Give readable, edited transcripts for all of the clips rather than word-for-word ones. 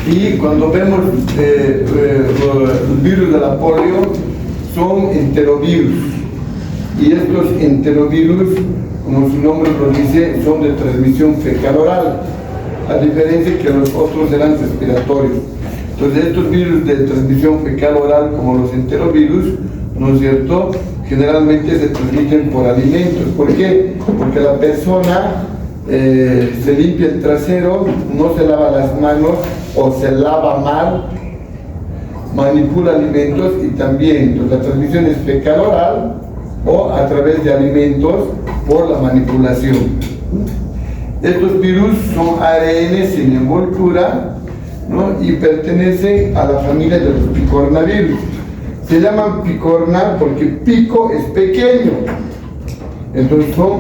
Y cuando vemos los virus de la polio, son enterovirus. Y estos enterovirus, como su nombre lo dice, son de transmisión fecal-oral, a diferencia que los otros eran respiratorios. Entonces, estos virus de transmisión fecal-oral, como los enterovirus, ¿no es cierto?, generalmente se transmiten por alimentos. ¿Por qué? Porque la persona se limpia el trasero, no se lava las manos o se lava mal, manipula alimentos y también la transmisión es fecal-oral o a través de alimentos por la manipulación. Estos virus son ARN sin envoltura, ¿no?, y pertenecen a la familia de los picornavirus. Se llaman picorna porque pico es pequeño, entonces son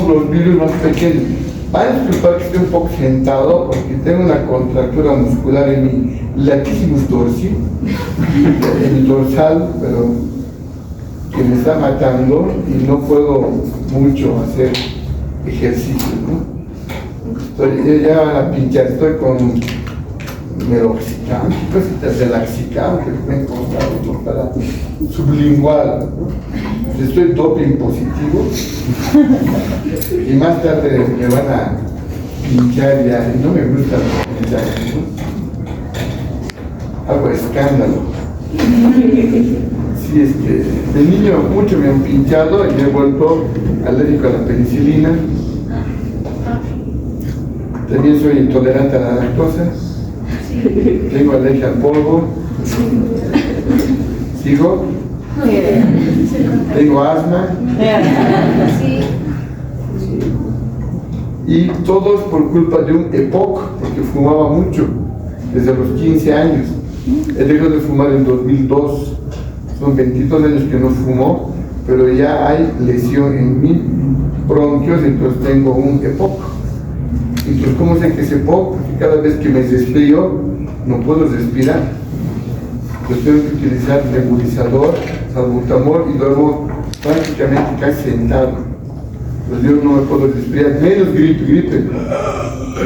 los virus más pequeños. Van a disculpar que esté un poco sentado porque tengo una contractura muscular en mi latissimus dorsi, en el dorsal, pero que me está matando y no puedo mucho hacer ejercicio, ¿no? Entonces ya van a pinchar, estoy con meroxicam, cositas de laxicam que me he encontrado para sublingual, ¿no? Estoy doping positivo y más tarde me van a pinchar ya, y no me gusta pinchar, ¿no? Hago escándalo. Sí, es que de niño mucho me han pinchado y me he vuelto alérgico a la penicilina. También soy intolerante a la lactosa. Tengo alergia al polvo. ¿Sigo? Tengo asma. Y todos por culpa de un EPOC, porque fumaba mucho, desde los 15 años. He dejado de fumar en 2002. Son 22 años que no fumo, pero ya hay lesión en mis bronquios, entonces tengo un EPOC. Entonces, ¿cómo sé que es EPOC? Porque cada vez que me resfrío, no puedo respirar. Entonces tengo que utilizar nebulizador, salbutamol y luego prácticamente casi sentado. Entonces yo no me puedo respirar, menos gripe.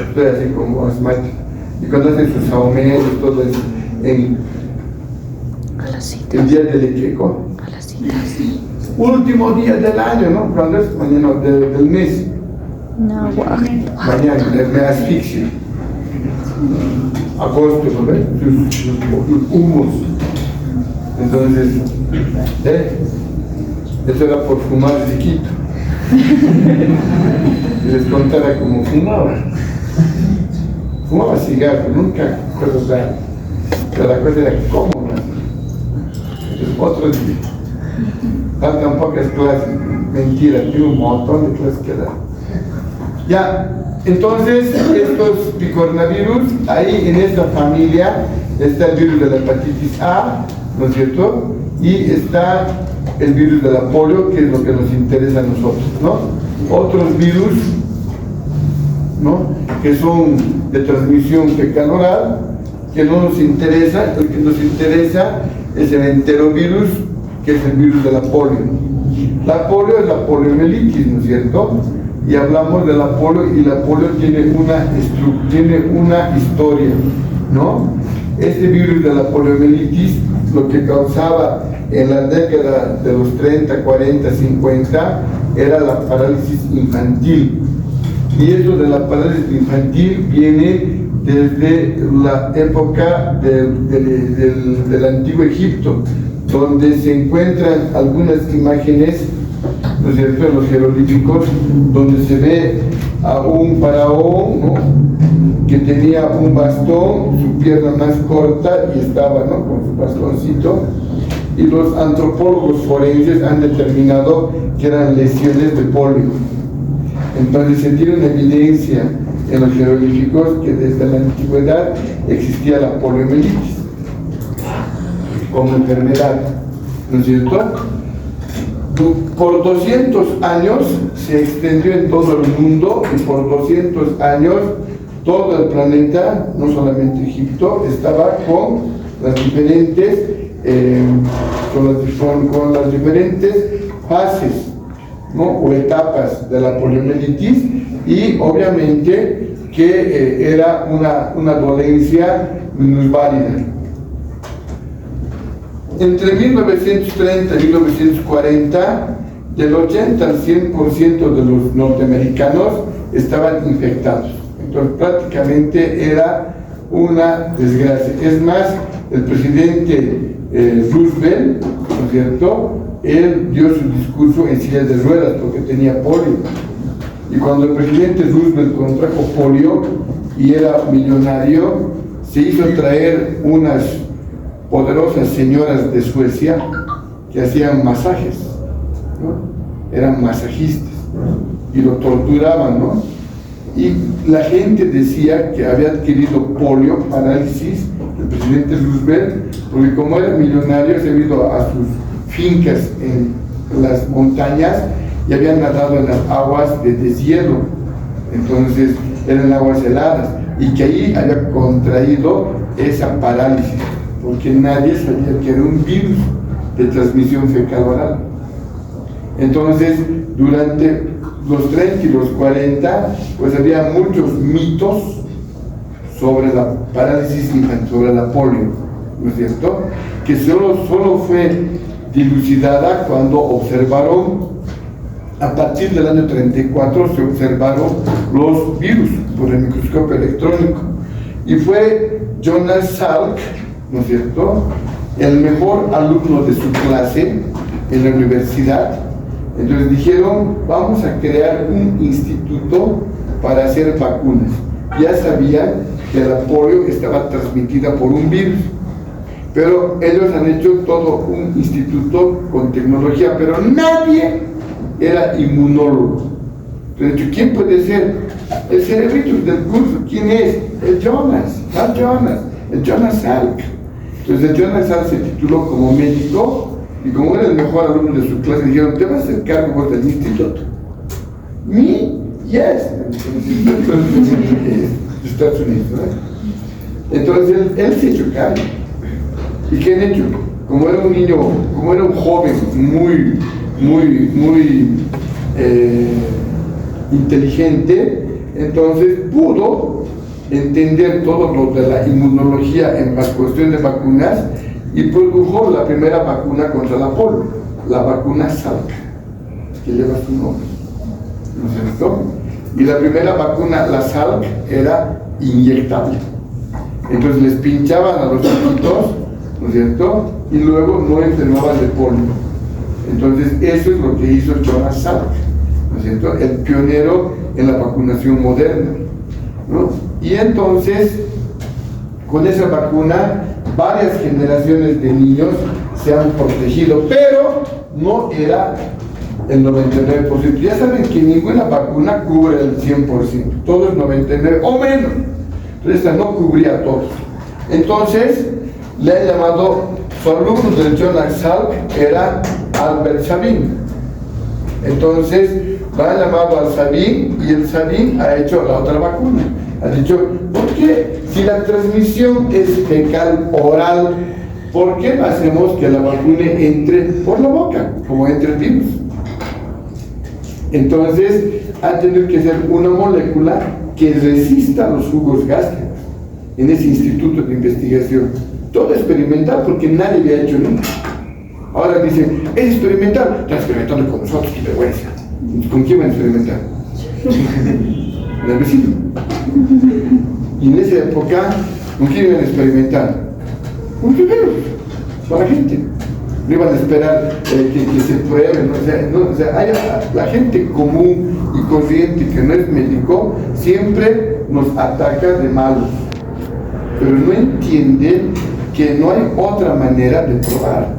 Estoy así como asmático. Y cuando hacen sus aumentos, todo eso, en el día del Equeco, último día del año, ¿no? Cuando es mañana del mes. No, Mañana me asfixio. Agosto, ¿no ves? Los humos. Entonces, eso era por fumar chiquito. Y les contara cómo fumaba. Fumaba cigarro, nunca cosas. Pero la cosa era cómo, ¿no? Entonces, otro día. Faltan pocas clases. Mentira, tengo un montón de clases que dar. Ya, entonces, estos picornavirus, ahí en esta familia está el virus de la hepatitis A, ¿no es cierto? Y está el virus de la polio, que es lo que nos interesa a nosotros, ¿no? Otros virus, ¿no?, que son de transmisión fecal-oral, que no nos interesa. El que nos interesa es el enterovirus, que es el virus de la polio. La polio es la poliomielitis, ¿no es cierto? Y hablamos de la polio, y la polio tiene una historia, ¿no? Este virus de la poliomielitis, lo que causaba en la década de los 30, 40, 50, era la parálisis infantil. Y esto de la parálisis infantil viene desde la época del antiguo Egipto, donde se encuentran algunas imágenes, ¿no es cierto?, en los jeroglíficos, donde se ve a un faraón, ¿no?, que tenía un bastón, su pierna más corta, y estaba, ¿no?, con su bastoncito, y los antropólogos forenses han determinado que eran lesiones de polio. Entonces se tiene una evidencia en los jeroglíficos que desde la antigüedad existía la poliomielitis como enfermedad, ¿no es cierto? Por 200 años se extendió en todo el mundo, y por 200 años todo el planeta, no solamente Egipto, estaba con las diferentes fases, ¿no?, o etapas de la poliomielitis, y obviamente que era una dolencia minusválida. Entre 1930 y 1940, del 80 al 100% de los norteamericanos estaban infectados. Entonces prácticamente era una desgracia. Es más, el presidente Roosevelt, ¿no es cierto?, él dio su discurso en silla de ruedas porque tenía polio. Y cuando el presidente Roosevelt contrajo polio y era millonario, se hizo traer unas poderosas señoras de Suecia que hacían masajes, ¿no? Eran masajistas y lo torturaban, ¿no? Y la gente decía que había adquirido polio, parálisis, el presidente Roosevelt, porque como era millonario se había ido a sus fincas en las montañas y habían nadado en las aguas de deshielo, entonces eran aguas heladas, y que ahí había contraído esa parálisis, porque nadie sabía que era un virus de transmisión fecal-oral. Entonces, durante los 30 y los 40, pues había muchos mitos sobre la parálisis infantil, sobre la polio, ¿no es cierto?, que solo fue dilucidada cuando observaron, a partir del año 34 se observaron los virus por el microscopio electrónico, y fue Jonas Salk, ¿no es cierto?, el mejor alumno de su clase en la universidad. Entonces dijeron, vamos a crear un instituto para hacer vacunas. Ya sabían que la polio estaba transmitida por un virus, pero ellos han hecho todo un instituto con tecnología, pero nadie era inmunólogo. Entonces, ¿quién puede ser? El cerebrito del curso, ¿quién es? El Jonas Salk. Entonces el Jonas Salk se tituló como médico, y como era el mejor alumno de su clase, dijeron, ¿te vas a hacer cargo del instituto? ¿Me? Yes. De Estados Unidos, ¿no? Entonces él se echó cargo. ¿Y qué han hecho? Como era un niño, como era un joven muy inteligente, entonces pudo entender todo lo de la inmunología en la cuestión de vacunas, y produjo la primera vacuna contra la polio, la vacuna Salk, que lleva su nombre, ¿no es cierto? Y la primera vacuna, la Salk, era inyectable. Entonces les pinchaban a los chiquitos, ¿no es cierto?, y luego no enfermaban de polio. Entonces eso es lo que hizo Jonas Salk, ¿no es cierto?, el pionero en la vacunación moderna, ¿no? Y entonces, con esa vacuna, varias generaciones de niños se han protegido, pero no era el 99%. Ya saben que ninguna vacuna cubre el 100%, todo es 99% o menos. Entonces esta no cubría a todos. Entonces le han llamado, su alumno del Jonas Salk era Albert Sabin. Entonces lo han llamado al Sabin, y el Sabin ha hecho la otra vacuna. Ha dicho, ¿por qué si la transmisión es fecal oral, por qué no hacemos que la vacuna entre por la boca, como entra el virus? Entonces han tenido que hacer una molécula que resista los jugos gástricos en ese instituto de investigación. Todo experimental, porque nadie había hecho nunca. Ahora dicen, es experimental, están experimentando con nosotros, qué vergüenza. ¿Con quién van a experimentar? Con el vecino. Y en esa época, ¿con quién iban a experimentar? Con primeros, con la gente. No iban a esperar que se prueben, o sea, la gente común y corriente que no es médico siempre nos ataca de malos, pero no entienden que no hay otra manera de probar.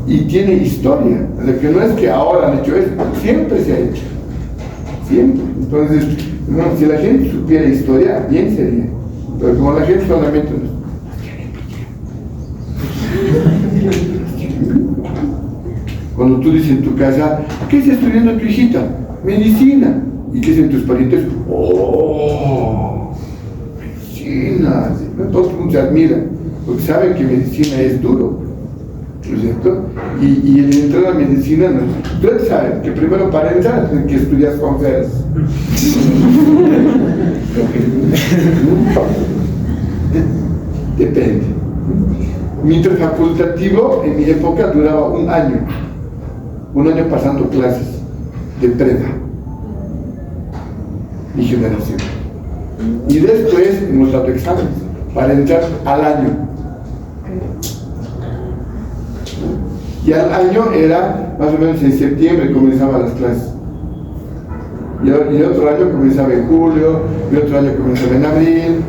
Y tiene historia, o sea, que no es que ahora han hecho eso, siempre se ha hecho. Siempre. Entonces, no, si la gente supiera historia, bien sería. Pero como la gente solamente cuando tú dices en tu casa, ¿qué está estudiando tu hijita? Medicina. ¿Y qué dicen tus parientes? ¡Oh! Medicina. Todo el mundo se admira, porque saben que medicina es duro, ¿no es cierto? Y el entrar a medicina Ustedes saben que primero para entrar tienen que estudiar con Feres. Depende. Mi interfacultativo en mi época duraba un año pasando clases de prepa y generación. Y después hemos dado exámenes para entrar al año. Y al año era más o menos en septiembre comenzaban las clases. Y otro año comenzaba en julio, y otro año comenzaba en abril.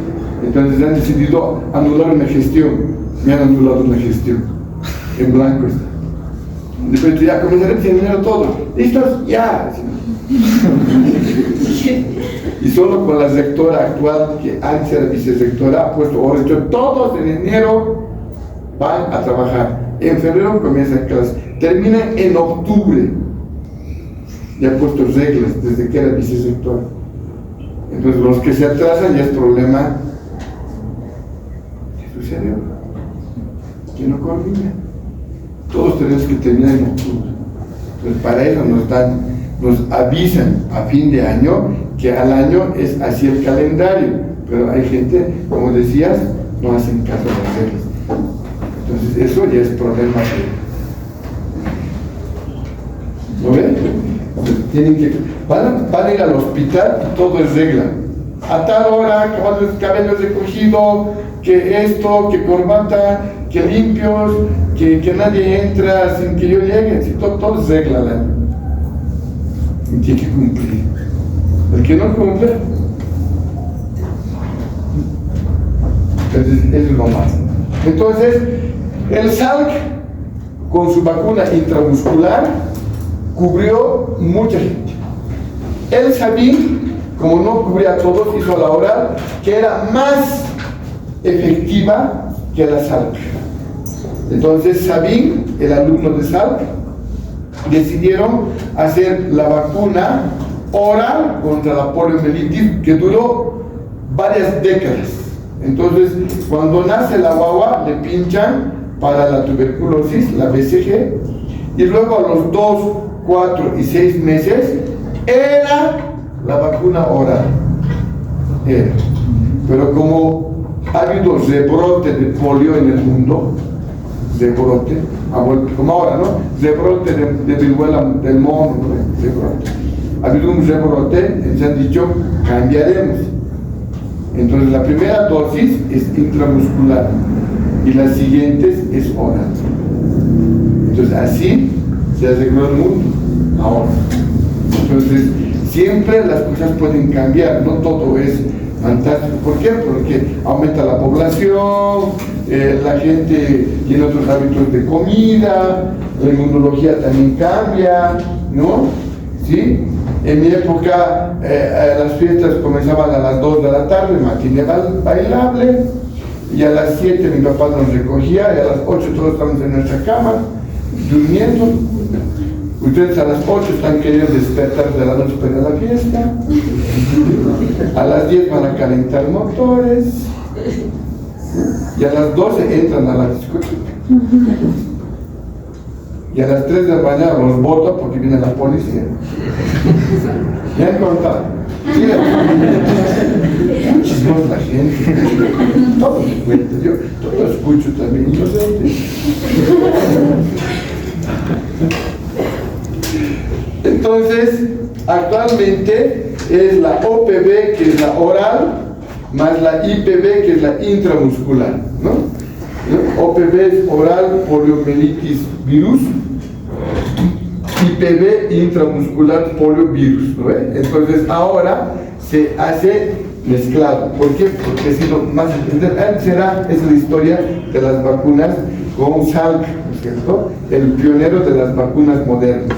Entonces han decidido anular una gestión. Me han anulado una gestión. En blanco está. Después ya comenzaremos en enero todo. ¿Listos? Ya. Y solo con la rectora actual, que antes era vicerrectora, ha puesto orden. Todos en enero van a trabajar. En febrero comienzan clases. Terminan en octubre. Ya ha puesto reglas desde que era vicerrectora. Entonces los que se atrasan ya es problema de su cerebro, que no coordina. Todos tenemos que terminar en octubre. Entonces para eso nos avisan a fin de año que al año es así el calendario, pero hay gente, como decías, no hacen caso de las reglas. Entonces eso ya es problema de... ¿Lo ven? Tienen que... Van a ir al hospital y todo es regla. A tal hora, cabello recogido, que esto, que corbata, que limpios, que nadie entra sin que yo llegue. Sí, todo es regla al año. Y tiene que cumplir. El que no cumple, entonces eso es lo más. Entonces, el Salk, con su vacuna intramuscular, cubrió mucha gente. El Sabin, como no cubría a todos, hizo la oral, que era más efectiva que la Salk. Entonces Sabin, el alumno de Salk, decidieron hacer la vacuna oral contra la poliomielitis, que duró varias décadas. Entonces, cuando nace la guagua, le pinchan para la tuberculosis, la BCG, y luego a los 2, 4 y 6 meses era la vacuna oral. Era. Pero como ha habido rebrote de polio en el mundo, rebrote, como ahora, ¿no? Rebrote de viruela del mono, ¿no? Rebrote. Ha habido un rebrote, entonces han dicho, cambiaremos. Entonces la primera dosis es intramuscular y las siguientes es oral. Entonces así se arregló el mundo ahora. Entonces siempre las cosas pueden cambiar, no todo es fantástico. ¿Por qué? Porque aumenta la población, la gente tiene otros hábitos de comida, la inmunología también cambia, ¿no? ¿Sí? En mi época las fiestas comenzaban a las 2 de la tarde, matiné bailable, y a las 7 mi papá nos recogía, y a las 8 todos estábamos en nuestra cama, durmiendo. Ustedes a las 8 están queriendo despertar de la noche para ir a la fiesta, a las 10 van a calentar motores, y a las 12 entran a la discoteca. Y a las 3 de la mañana los botan porque viene la policía. ¿Me han contado? Sí, muy chismosa la gente. Todo me cuenta, yo todo lo escucho también, inocente. Entonces, actualmente es la OPV, que es la oral, más la IPV, que es la intramuscular, ¿no? OPV es oral poliomielitis virus, IPV intramuscular poliovirus, ¿no? Entonces ahora se hace mezclado. ¿Por qué? Porque ha sido más... Antes es la historia de las vacunas con Salk, ¿no es cierto? El pionero de las vacunas modernas,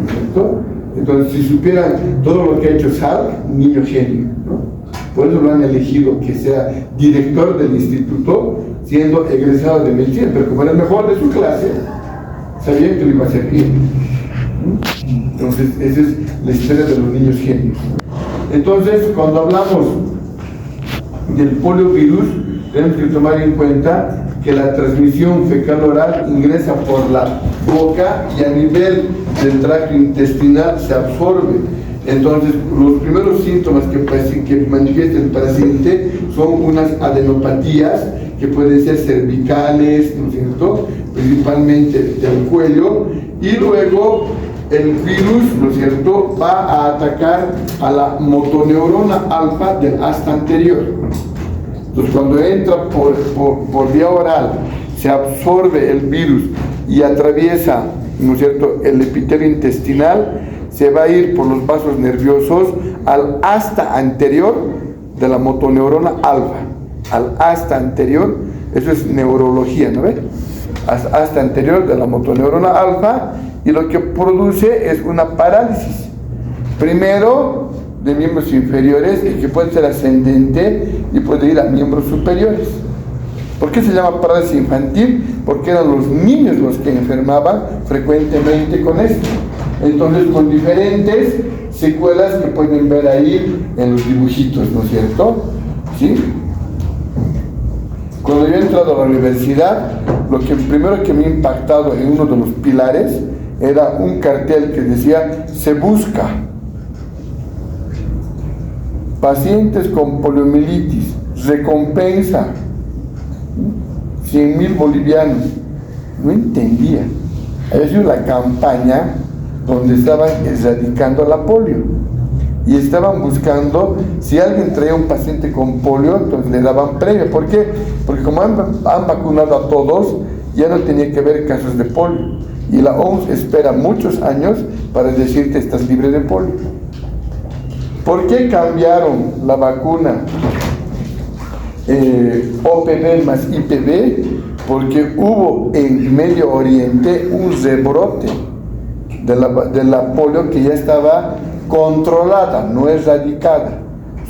¿no es cierto? Entonces, si supieran todo lo que ha hecho Salk, niño genio, ¿no? Por eso lo han elegido que sea director del instituto, siendo egresado de medicina, pero como era el mejor de su clase, sabían que lo iba a hacer bien. Entonces, esa es la historia de los niños genios. Entonces, cuando hablamos del poliovirus, tenemos que tomar en cuenta que la transmisión fecal oral ingresa por la boca y a nivel del tracto intestinal se absorbe. Entonces, los primeros síntomas que manifiesta el paciente son unas adenopatías que pueden ser cervicales, ¿no es cierto?, principalmente del cuello, y luego el virus, ¿no es cierto?, va a atacar a la motoneurona alfa del asta anterior. Entonces, cuando entra por vía oral, se absorbe el virus y atraviesa, ¿no es cierto?, el epitelio intestinal, se va a ir por los vasos nerviosos al asta anterior de la motoneurona alfa, al asta anterior, eso es neurología, ¿no ve? Asta anterior de la motoneurona alfa, y lo que produce es una parálisis, primero de miembros inferiores, y que puede ser ascendente y puede ir a miembros superiores. ¿Por qué se llama parálisis infantil? Porque eran los niños los que enfermaban frecuentemente con esto. Entonces, con diferentes secuelas que pueden ver ahí en los dibujitos, ¿no es cierto? ¿Sí? Cuando yo he entrado a la universidad, lo primero que me ha impactado en uno de los pilares era un cartel que decía: se busca pacientes con poliomielitis, recompensa 100,000 bolivianos. No entendía. Había sido la campaña donde estaban erradicando la polio y estaban buscando, si alguien traía un paciente con polio, entonces le daban premio. ¿Por qué? Porque como han vacunado a todos, ya no tenía que haber casos de polio, y la OMS espera muchos años para decirte: estás libre de polio. ¿Por qué cambiaron la vacuna OPV más IPV? Porque hubo en Medio Oriente un rebrote de la polio que ya estaba controlada, no erradicada.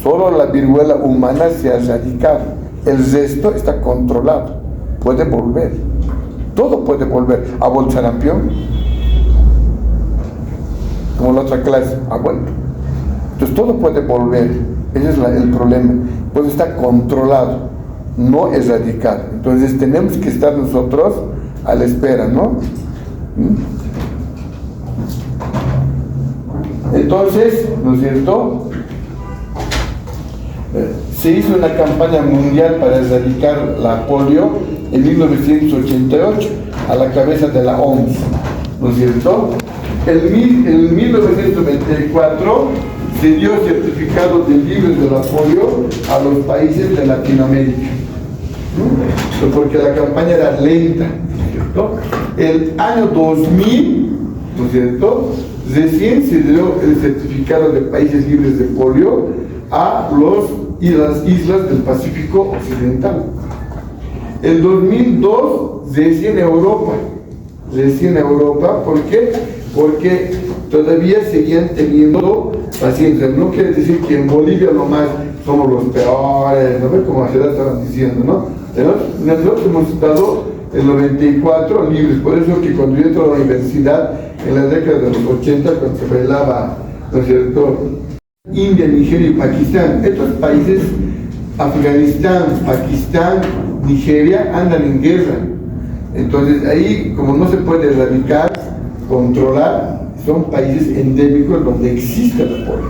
Solo la viruela humana se ha erradicado, el resto está controlado, puede volver, todo puede volver. ¿Ha vuelto sarampión? Como la otra clase, ha vuelto. Entonces todo puede volver, ese es el problema, pues está controlado, no erradicado. Entonces tenemos que estar nosotros a la espera, ¿no? Entonces, ¿no es cierto?, se hizo una campaña mundial para erradicar la polio en 1988 a la cabeza de la OMS, ¿no es cierto? En 1994 se dio certificado de libres de la polio a los países de Latinoamérica, ¿no? Porque la campaña era lenta, ¿no es cierto? El año 2000, ¿no es cierto?, recién se dio el certificado de países libres de polio a las islas del Pacífico Occidental. En 2002, recién Europa, ¿por qué? Porque todavía seguían teniendo pacientes. No quiere decir que en Bolivia nomás somos los peores, ¿no? Como se estaban diciendo, ¿no? Nosotros hemos estado en 94 libres. Por eso que cuando yo entré a la universidad en la década de los 80, cuando se bailaba, ¿no es cierto?, India, Nigeria y Pakistán, estos países, Afganistán, Pakistán, Nigeria, andan en guerra. Entonces ahí, como no se puede erradicar, controlar, son países endémicos donde existe la polio.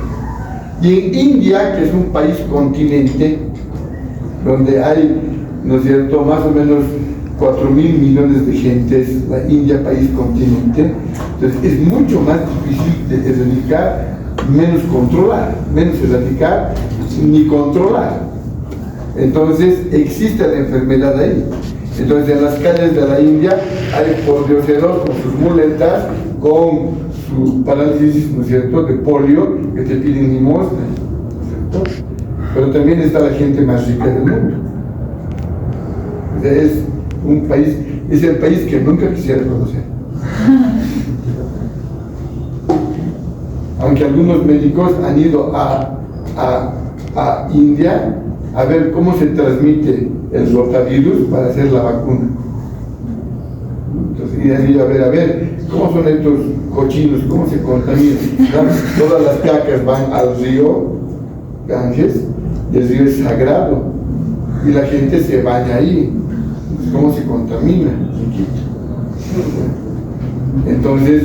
Y en India, que es un país continente, donde hay, ¿no es cierto?, más o menos 4.000 millones de gentes, la India, país continente, entonces es mucho más difícil de erradicar, menos controlar, menos erradicar ni controlar. Entonces existe la enfermedad ahí. Entonces en las calles de la India hay pordioseros con sus muletas, con su parálisis, ¿no es cierto?, de polio, que te piden limosna, ¿no es cierto? Pero también está la gente más rica del mundo. O sea, es un país, es el país que nunca quisiera conocer. Aunque algunos médicos han ido a India a ver cómo se transmite el rotavirus para hacer la vacuna. Entonces, y han ido a ver cómo son estos cochinos, cómo se contaminan. Todas las cacas van al río Ganges, y el río es sagrado, y la gente se baña ahí. Entonces, ¿cómo se contamina? Entonces,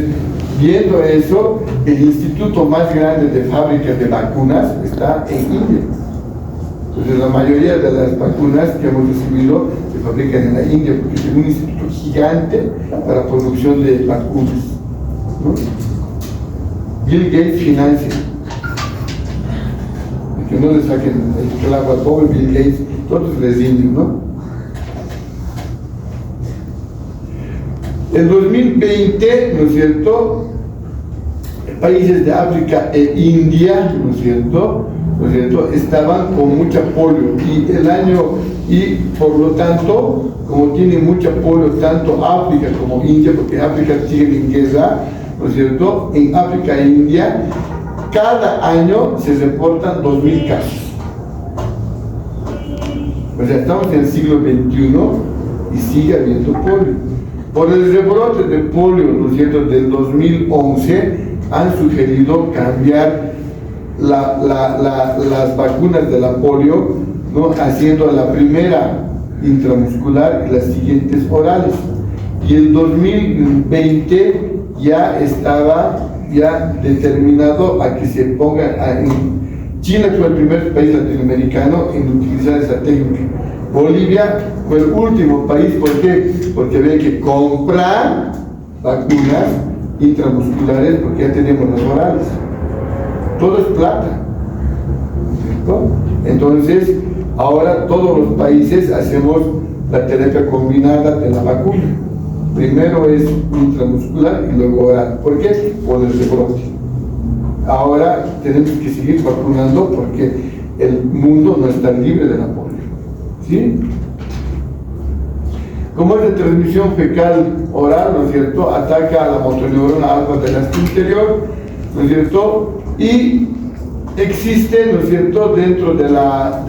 Viendo eso, el instituto más grande de fábricas de vacunas está en India. Entonces la mayoría de las vacunas que hemos recibido se fabrican en la India porque es un instituto gigante para producción de vacunas, ¿no? Bill Gates financia. Que no le saquen el clavo al pobre Bill Gates, todos les indios, ¿no? En 2020, ¿no es cierto?, países de África e India, ¿no es cierto?, estaban con mucha polio y por lo tanto, como tiene mucha polio tanto África como India, porque África sigue en guerra, ¿no es cierto?, en África e India cada año se reportan 2.000 casos. O sea, estamos en el siglo XXI y sigue habiendo polio. Por el rebrote de polio, ¿no es cierto?, del 2011, han sugerido cambiar las vacunas de la polio, ¿no?, haciendo la primera intramuscular y las siguientes orales. Y el 2020 ya estaba determinado a que se ponga en China fue el primer país latinoamericano en utilizar esa técnica. Bolivia fue el último país. ¿Por qué? Porque había que comprar vacunas intramusculares porque ya tenemos las orales. Todo es plata, ¿cierto? Entonces, ahora todos los países hacemos la terapia combinada de la vacuna. Primero es intramuscular y luego oral. ¿Por qué? Por el rebrote. Ahora tenemos que seguir vacunando porque el mundo no está libre de la polio. ¿Sí? Como es de transmisión fecal oral, ¿no es cierto?, ataca a la motoneurona alfa del astro interior, ¿no es cierto?, y existe, ¿no es cierto?, dentro de la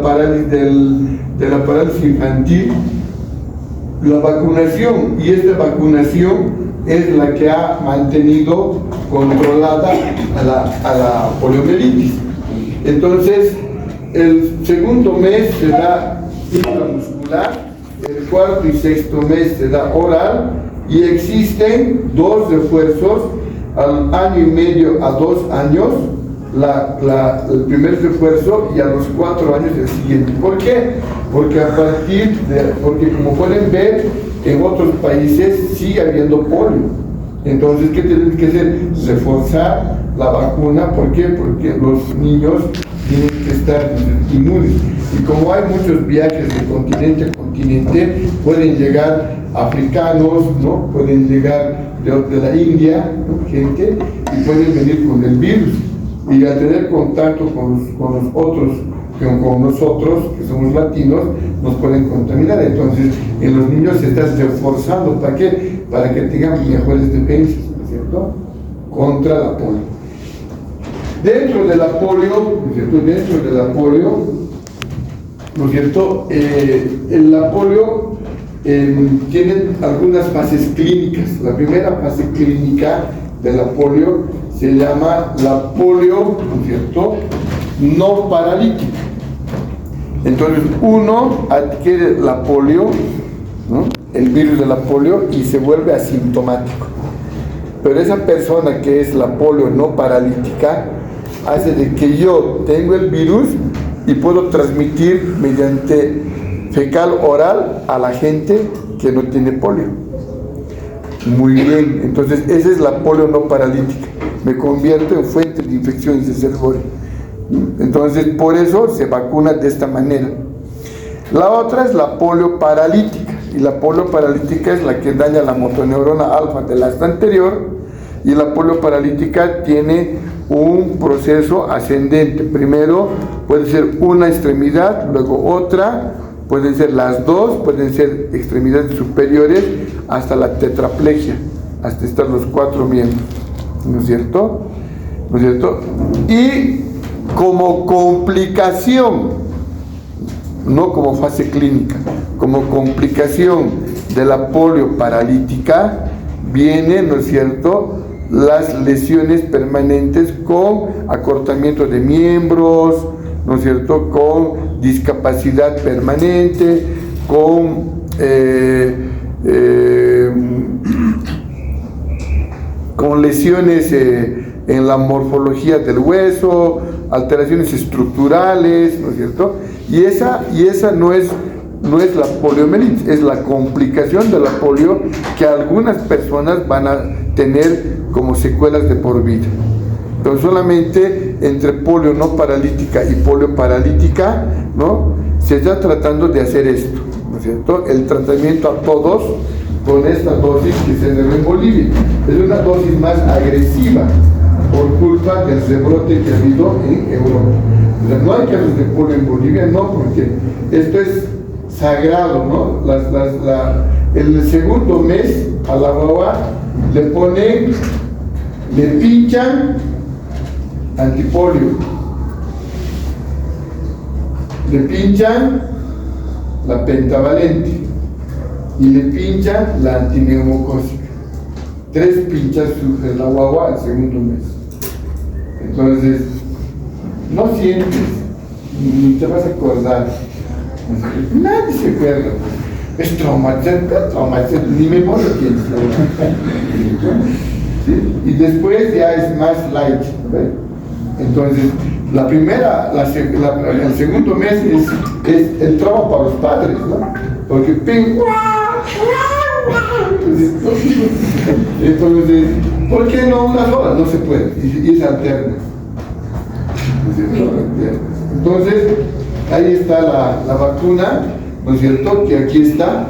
parálisis infantil, la vacunación, y esta vacunación es la que ha mantenido controlada a la poliomielitis. Entonces, el segundo mes se da intramuscular, el cuarto y sexto mes se da oral, y existen dos refuerzos al año y medio a 2 años, el primer refuerzo, y a los 4 años el siguiente. ¿Por qué? Porque porque como pueden ver, en otros países sigue habiendo polio. Entonces, ¿qué tenemos que hacer? Reforzar la vacuna. ¿Por qué? Porque los niños tienen que estar inmunes. Y como hay muchos viajes de continente a continente, pueden llegar africanos, ¿no?, pueden llegar de la India, ¿no?, gente, y pueden venir con el virus. Y al tener contacto con los otros, con nosotros, que somos latinos, nos pueden contaminar. Entonces, en los niños se está reforzando. ¿Para qué? Para que tengan mejores defensas, ¿no es cierto?, contra la polio. Dentro de la polio, ¿no es cierto?, ¿no es cierto?, la polio tiene algunas fases clínicas. La primera fase clínica de la polio se llama la polio, ¿no es cierto?, no paralítica. Entonces uno adquiere la polio, ¿no?, el virus de la polio, y se vuelve asintomático. Pero esa persona que es la polio no paralítica hace de que yo tengo el virus y puedo transmitir mediante fecal oral a la gente que no tiene polio. Muy bien, entonces esa es la polio no paralítica. Me convierto en fuente de infección y de cerebro. Entonces, por eso se vacuna de esta manera. La otra es la polio paralítica, y la polio paralítica es la que daña la motoneurona alfa del asta anterior, y la polio paralítica tiene un proceso ascendente. Primero puede ser una extremidad, luego otra, pueden ser las dos, pueden ser extremidades superiores, hasta la tetraplegia, hasta estar los 4 miembros, ¿no es cierto? ¿No es cierto? Y como complicación, no como fase clínica, como complicación de la polio paralítica, viene, ¿no es cierto?, las lesiones permanentes con acortamiento de miembros, ¿no es cierto?, con discapacidad permanente, con con lesiones en la morfología del hueso, alteraciones estructurales, ¿no es cierto? Y esa no es la poliomielitis, es la complicación de la polio que algunas personas van a tener como secuelas de por vida. Entonces solamente entre polio no paralítica y polio paralítica, ¿no?, se está tratando de hacer esto, ¿no es cierto? El tratamiento a todos con esta dosis que se dio en Bolivia. Es una dosis más agresiva por culpa del rebrote que ha habido en Europa. O sea, no hay casos de polio en Bolivia, no, porque esto es sagrado, ¿no? El segundo mes a la guagua le pinchan antipolio, le pinchan la pentavalente y le pinchan la antineumocócica. 3 pinchas sufre la guagua al segundo mes. Entonces, no sientes, ni te vas a acordar. Nadie se acuerda. Es traumatizante, ni memoria tienes. ¿Sí? Y después ya es más light, ¿ve? Entonces, el segundo mes es el trauma para los padres, ¿no? Porque entonces, ¿por qué no una sola? No se puede, y es alterna. Entonces, ahí está la vacuna, ¿no es cierto? Que aquí está,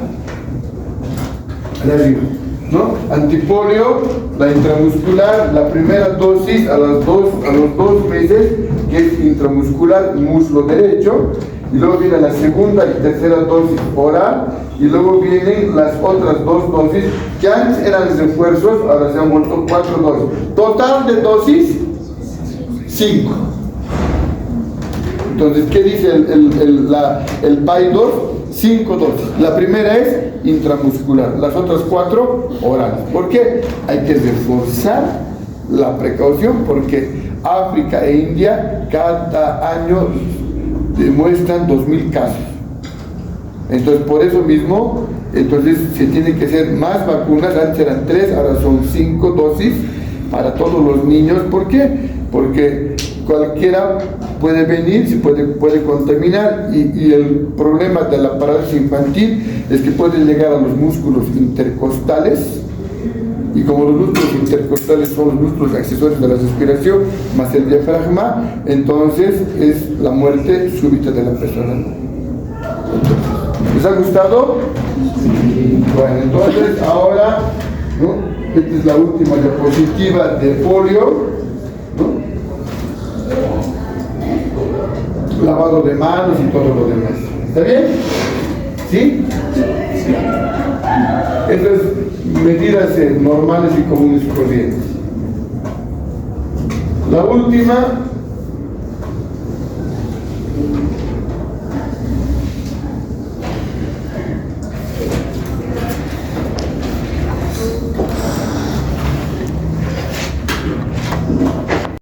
¿no? Antipolio, la intramuscular, la primera dosis a los 2 meses, que es intramuscular, muslo derecho, y luego viene la segunda y tercera dosis oral, y luego vienen las otras 2 dosis, que antes eran refuerzos, ahora se han vuelto 4 dosis. Total de dosis, 5. Entonces, ¿qué dice el PAI-2? 5 dosis. La primera es intramuscular, las otras 4 orales. ¿Por qué? Hay que reforzar la precaución, porque África e India cada año demuestran 2.000 casos. Entonces, por eso mismo, entonces se tienen que hacer más vacunas. Antes eran 3, ahora son 5 dosis para todos los niños. ¿Por qué? Porque cualquiera puede venir, se puede contaminar, y el problema de la parálisis infantil es que puede llegar a los músculos intercostales, y como los músculos intercostales son los músculos accesorios de la respiración más el diafragma, entonces es la muerte súbita de la persona. ¿Les ha gustado? Bueno, entonces ahora, ¿no?, esta es la última diapositiva de polio, ¿no? Lavado de manos y todo lo demás. ¿Está bien? ¿Sí? Estas medidas normales y comunes y corrientes. La última